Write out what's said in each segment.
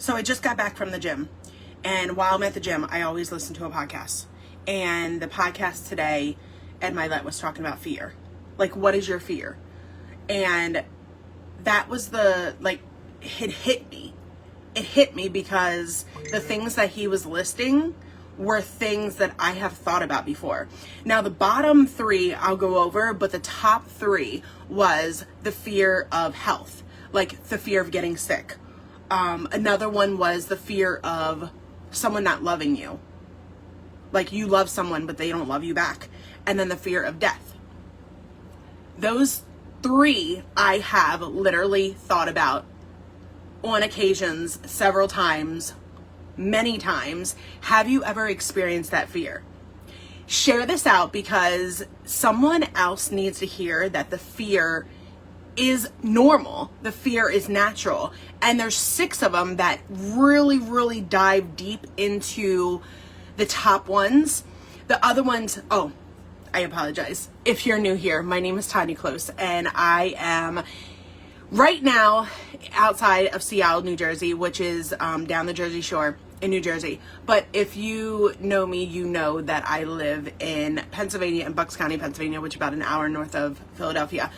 So I just got back from the gym, and while I'm at the gym, I always listen to a podcast. And the podcast today, Ed Mylett was talking about fear. Like, what is your fear? And that was it hit me. It hit me because the things that he was listing were things that I have thought about before. Now, the bottom three I'll go over, but the top three was the fear of health, like the fear of getting sick. Another one was the fear of someone not loving you. Like, you love someone, but they don't love you back. And then the fear of death. Those three I have literally thought about on occasions, several times, many times. Have you ever experienced that fear? Share this out because someone else needs to hear that the fear is normal. The fear is natural. And there's 6 of them that really, really dive deep into the top ones. The other ones, I apologize. If you're new here, my name is Tanya Close, and I am right now outside of Seattle, New Jersey, which is down the Jersey Shore in New Jersey. But if you know me, you know that I live in Pennsylvania, in Bucks County, Pennsylvania, which is about an hour north of Philadelphia.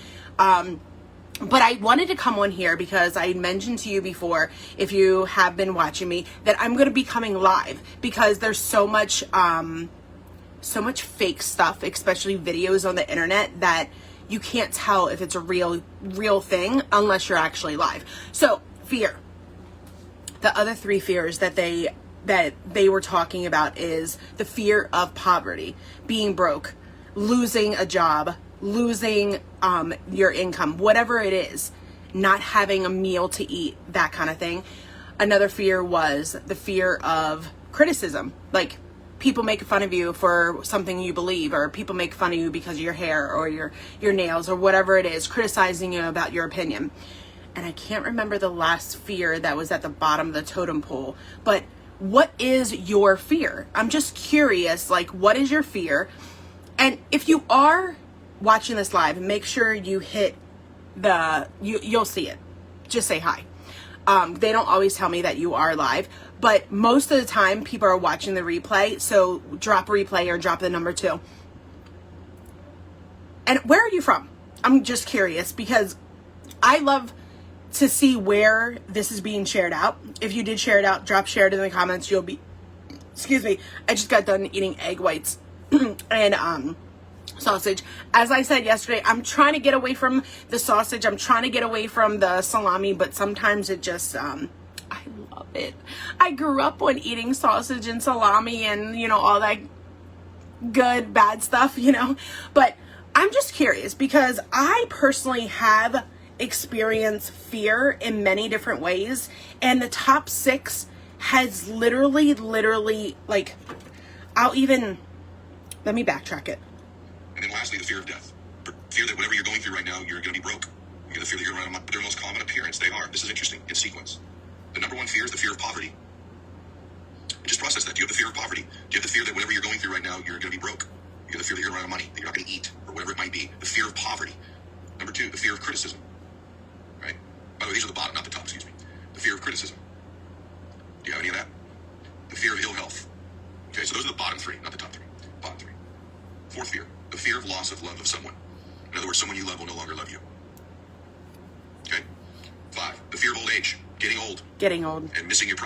But I wanted to come on here because I mentioned to you before, if you have been watching me, that I'm going to be coming live because there's so much fake stuff, especially videos on the internet, that you can't tell if it's a real thing unless you're actually live. So, fear. The other 3 fears that they were talking about is the fear of poverty, being broke, losing a job, losing your income, whatever it is, not having a meal to eat, that kind of thing. Another fear was the fear of criticism, like people make fun of you for something you believe, or people make fun of you because of your hair or your nails or whatever it is, criticizing you about your opinion. And I can't remember the last fear that was at the bottom of the totem pole, but what is your fear? I'm just curious, like, what is your fear? And if you are watching this live, make sure you hit you'll see it. Just say hi. They don't always tell me that you are live, but most of the time people are watching the replay. So drop replay or drop the number 2. And where are you from? I'm just curious because I love to see where this is being shared out. If you did share it out, drop share it in the comments. Excuse me. I just got done eating egg whites and, sausage. As I said yesterday, I'm trying to get away from the sausage. I'm trying to get away from the salami, but sometimes it just, I love it. I grew up on eating sausage and salami and, all that good, bad stuff, but I'm just curious because I personally have experienced fear in many different ways. And the top 6 has literally, like, let me backtrack it. And then lastly, the fear of death. Fear that whatever you're going through right now, you're going to be broke. You have the fear that you're going to run out of their most common appearance. They are. This is interesting in sequence. The number 1 fear is the fear of poverty. And just process that. Do you have the fear of poverty? Do you have the fear that whatever you're going through right now, you're going to be broke? You have the fear that you're going to run out of money, that you're not going to eat, or whatever it might be. The fear of poverty. Number 2, the fear of criticism. Right? By the way, these are the bottom, not the top, excuse me. The fear of criticism. Do you have any of that? The fear of ill health. Okay, so those are the bottom 3, not the top 3. Bottom 3. 4th fear. The fear of loss of love of someone. In other words, someone you love will no longer love you. Okay? 5, the fear of old age. Getting old. And missing your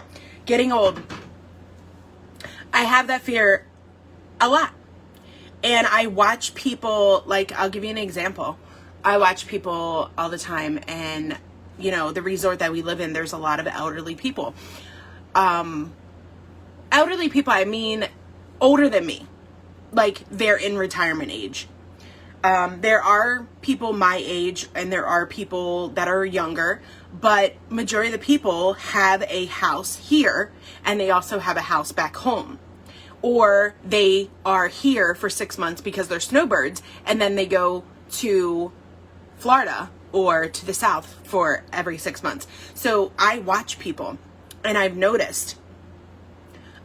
Getting old. I have that fear a lot. And I watch people, like, I'll give you an example. I watch people all the time, and, the resort that we live in, there's a lot of elderly people. Elderly people, I mean, older than me. Like, they're in retirement age. There are people my age and there are people that are younger, but majority of the people have a house here and they also have a house back home. Or they are here for 6 months because they're snowbirds and then they go to Florida or to the South for every 6 months. So I watch people and I've noticed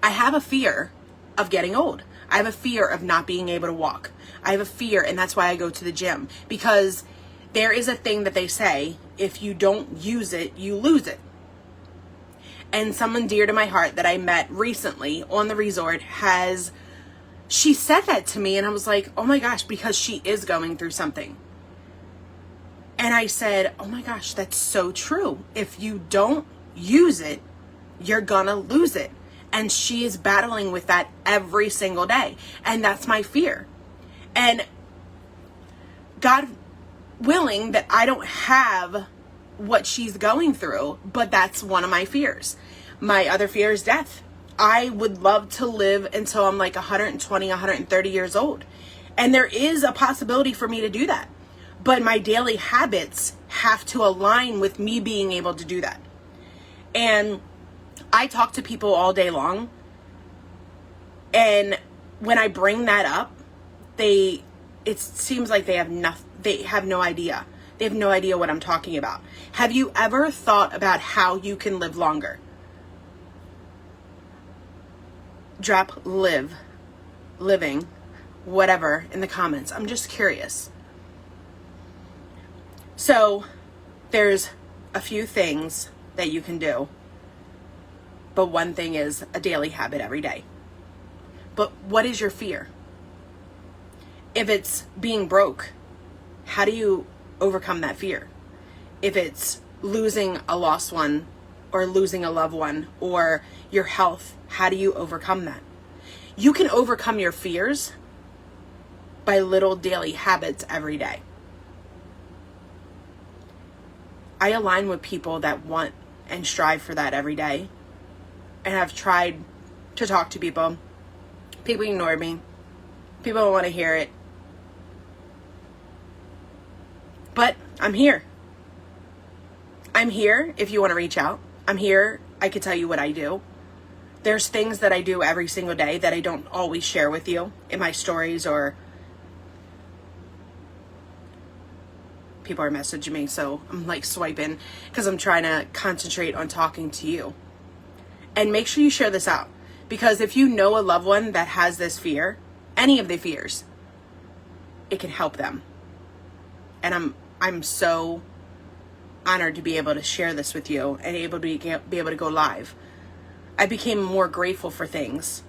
I have a fear of getting old. I have a fear of not being able to walk. I have a fear, and that's why I go to the gym, because there is a thing that they say, if you don't use it, you lose it. And someone dear to my heart that I met recently on the resort she said that to me, and I was like, oh my gosh, because she is going through something. And I said, oh my gosh, that's so true. If you don't use it, you're gonna lose it. And she is battling with that every single day. And that's my fear. And God willing that I don't have what she's going through, but that's one of my fears. My other fear is death. I would love to live until I'm like 120, 130 years old. And there is a possibility for me to do that. But my daily habits have to align with me being able to do that. And I talk to people all day long. And when I bring that up, it seems like they have no idea. They have no idea what I'm talking about. Have you ever thought about how you can live longer? Drop living, whatever in the comments. I'm just curious. So there's a few things that you can do. But one thing is a daily habit every day. But what is your fear? If it's being broke, how do you overcome that fear? If it's losing a lost one or losing a loved one or your health, how do you overcome that? You can overcome your fears by little daily habits every day. I align with people that want and strive for that every day. And I've tried to talk to people. People ignore me. People don't want to hear it. But I'm here. I'm here if you want to reach out. I'm here. I can tell you what I do. There's things that I do every single day that I don't always share with you in my stories, or people are messaging me, so I'm like swiping because I'm trying to concentrate on talking to you. And make sure you share this out, because if you know a loved one that has this fear, any of the fears, it can help them. And I'm so honored to be able to share this with you and able to be able to go live. I became more grateful for things.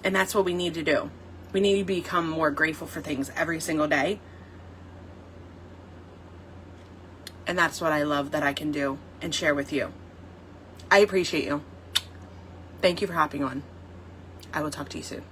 And that's what we need to do. We need to become more grateful for things every single day. And that's what I love that I can do and share with you. I appreciate you. Thank you for hopping on. I will talk to you soon.